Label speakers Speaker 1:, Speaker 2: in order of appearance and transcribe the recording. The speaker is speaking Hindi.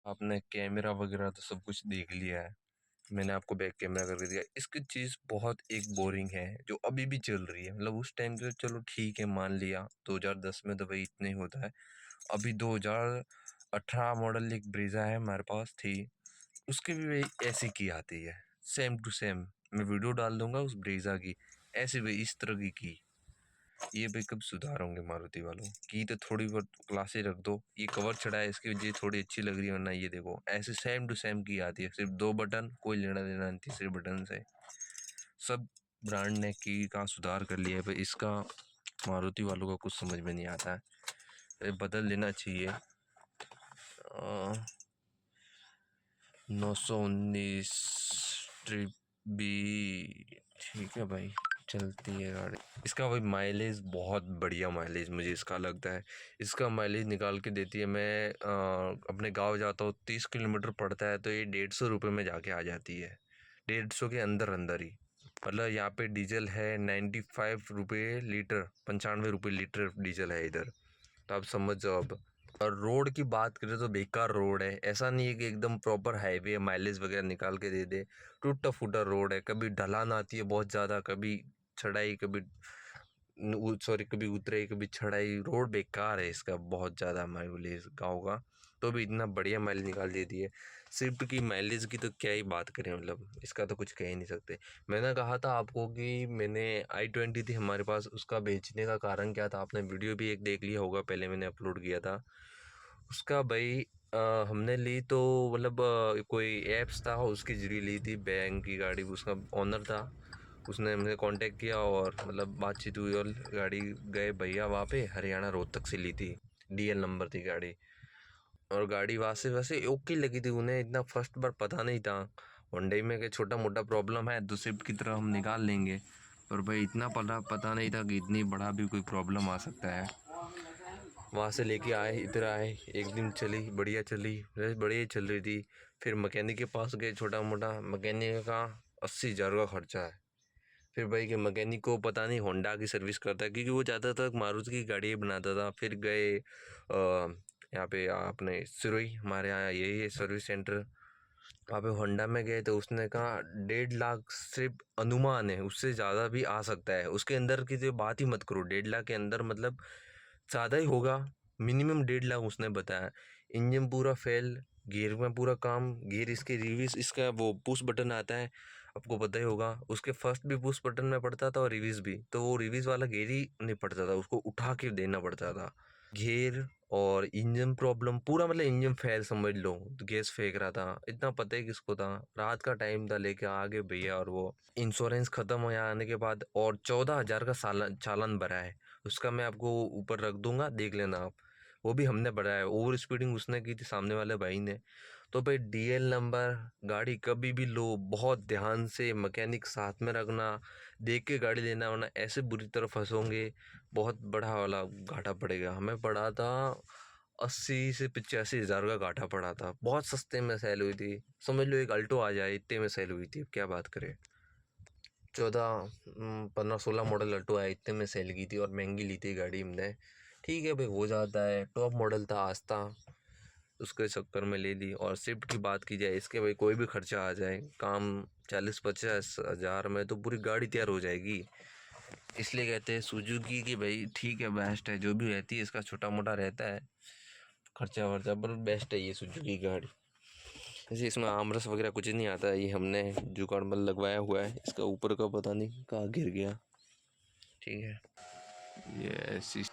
Speaker 1: आपने कैमरा वगैरह तो सब कुछ देख लिया है। मैंने आपको बैक कैमरा करके दिया। इसकी चीज़ बहुत एक बोरिंग है जो अभी भी चल रही है। मतलब उस टाइम पे चलो ठीक है, मान लिया 2010 में तो भाई इतना ही होता है। अभी 2018 मॉडल एक ब्रीजा है हमारे पास थी, उसकी भी भाई ऐसी की आती है, सेम टू सेम। मैं वीडियो डाल दूंगा उस ब्रीजा की, ऐसे भाई इस तरह की। ये भाई कब सुधार होंगे मारुति वालों की? तो थोड़ी बहुत क्लासे रख दो। ये कवर चढ़ा है इसकी वजह थोड़ी अच्छी लग रही है, वरना ये देखो ऐसे सेम टू सेम की आती है, सिर्फ 2 बटन, कोई लेना देना नहीं तीसरे बटन से। सब ब्रांड ने की का सुधार कर लिया है भाई, इसका मारुति वालों का कुछ समझ में नहीं आता है, बदल लेना चाहिए। 919 ट्रिप बी, ठीक है भाई, चलती है गाड़ी। इसका भाई माइलेज बहुत बढ़िया माइलेज मुझे इसका लगता है। इसका माइलेज निकाल के देती है। मैं अपने गांव जाता हूँ, 30 किलोमीटर पड़ता है तो ये 150 रुपये में जाके आ जाती है, 150 के अंदर अंदर ही। मतलब यहाँ पे डीजल है 95 रुपये लीटर, 95 रुपये लीटर डीजल है इधर, तो आप समझ जाओ अब। और रोड की बात करें तो बेकार रोड है, ऐसा नहीं है कि एकदम प्रॉपर हाईवे है माइलेज वगैरह निकाल के दे दे। टूटा फूटा रोड है, कभी ढलान आती है बहुत ज़्यादा, कभी चढ़ाई, कभी सॉरी कभी उतराई कभी चढ़ाई। रोड बेकार है इसका बहुत ज़्यादा माइलेज गाँव का, तो भी इतना बढ़िया माइलेज निकाल देती है। स्विफ्ट की माइलेज की तो क्या ही बात करें, मतलब इसका तो कुछ कह ही नहीं सकते। मैंने कहा था आपको कि मैंने i20 थी हमारे पास, उसका बेचने का कारण क्या था, आपने वीडियो भी एक देख लिया होगा, पहले मैंने अपलोड किया था उसका भाई। हमने ली तो मतलब कोई ऐप्स था उसके जरिए ली थी, बैंक की गाड़ी, उसका ओनर था, उसने हमसे कांटेक्ट किया और मतलब बातचीत हुई और गाड़ी गए भैया वहाँ पे, हरियाणा रोहतक से ली थी, डीएल नंबर थी गाड़ी। और गाड़ी वैसे वैसे ओके लगी थी उन्हें, इतना फर्स्ट बार पता नहीं था हुंडई में कि छोटा मोटा प्रॉब्लम है तो स्विफ्ट की तरह हम निकाल लेंगे, पर भाई इतना पता नहीं था कि इतनी बड़ा भी कोई प्रॉब्लम आ सकता है। वहाँ से लेके आए, इधर आए, एक दिन चली बढ़िया, चली बढ़िया चल रही थी। फिर मैकेनिक के पास गए, छोटा मोटा मैकेनिक का 80,000 का खर्चा है। फिर भाई के मैकेनिक को पता नहीं होंडा की सर्विस करता है, क्योंकि वो ज़्यादातर मारुति की गाड़ी बनाता था। फिर गए यहाँ पे अपने सिरोही, हमारे यहाँ यही है सर्विस सेंटर, वहाँ पे होंडा में गए तो उसने कहा 1.5 लाख सिर्फ अनुमान है, उससे ज़्यादा भी आ सकता है। उसके अंदर की तो बात ही मत करो, 1.5 लाख के अंदर मतलब ज़्यादा ही होगा, मिनिमम 1.5 लाख उसने बताया। इंजन पूरा फेल, गियर में पूरा काम, गियर इसके रिवर्स, इसका वो पुश बटन आता है आपको पता ही होगा, उसके फर्स्ट भी पुश बटन में पड़ता था और रिवर्स भी, तो वो रिवर्स वाला गियर ही नहीं पड़ता था, उसको उठा के देना पड़ता था। गियर और इंजन प्रॉब्लम पूरा, मतलब इंजन फेल समझ लो, तो गैस फेंक रहा था, इतना पता है किसको था। रात का टाइम था, लेके आगे भैया, और वो इंश्योरेंस खत्म हो आने के बाद और 14,000 का चालान भरा है उसका, मैं आपको ऊपर रख दूंगा, देख लेना आप। वो भी हमने भरा है, ओवर स्पीडिंग उसने की थी सामने वाले भाई ने। तो भाई डीएल नंबर, गाड़ी कभी भी लो बहुत ध्यान से, मैकेनिक साथ में रखना, देख के गाड़ी लेना, वरना ऐसे बुरी तरह फंसोगे, बहुत बड़ा वाला घाटा पड़ेगा। हमें पड़ा था 80 से 85 हज़ार का घाटा पड़ा था, बहुत सस्ते में सेल हुई थी, समझ लो एक अल्टो आ जाए इतने में सेल हुई थी। अब क्या बात करें, 15-16 मॉडल अल्टो है, इतने में सेल की थी और महंगी ली थी गाड़ी हमने। ठीक है भाई, हो जाता है, टॉप मॉडल था आस्था, उसके चक्कर में ले ली। और स्विफ्ट की बात की जाए, इसके भाई कोई भी खर्चा आ जाए, काम 40-50 हज़ार में तो पूरी गाड़ी तैयार हो जाएगी। इसलिए कहते हैं सुजुकी की भाई ठीक है, बेस्ट है, जो भी रहती है इसका छोटा मोटा रहता है खर्चा वर्चा, पर बेस्ट है ये सुजुकी की गाड़ी। जैसे इसमें आमरस वगैरह कुछ नहीं आता है, ये हमने जुगाड़ में लगवाया हुआ है, इसका ऊपर का पता नहीं कहाँ गिर गया। ठीक है, ये ऐसी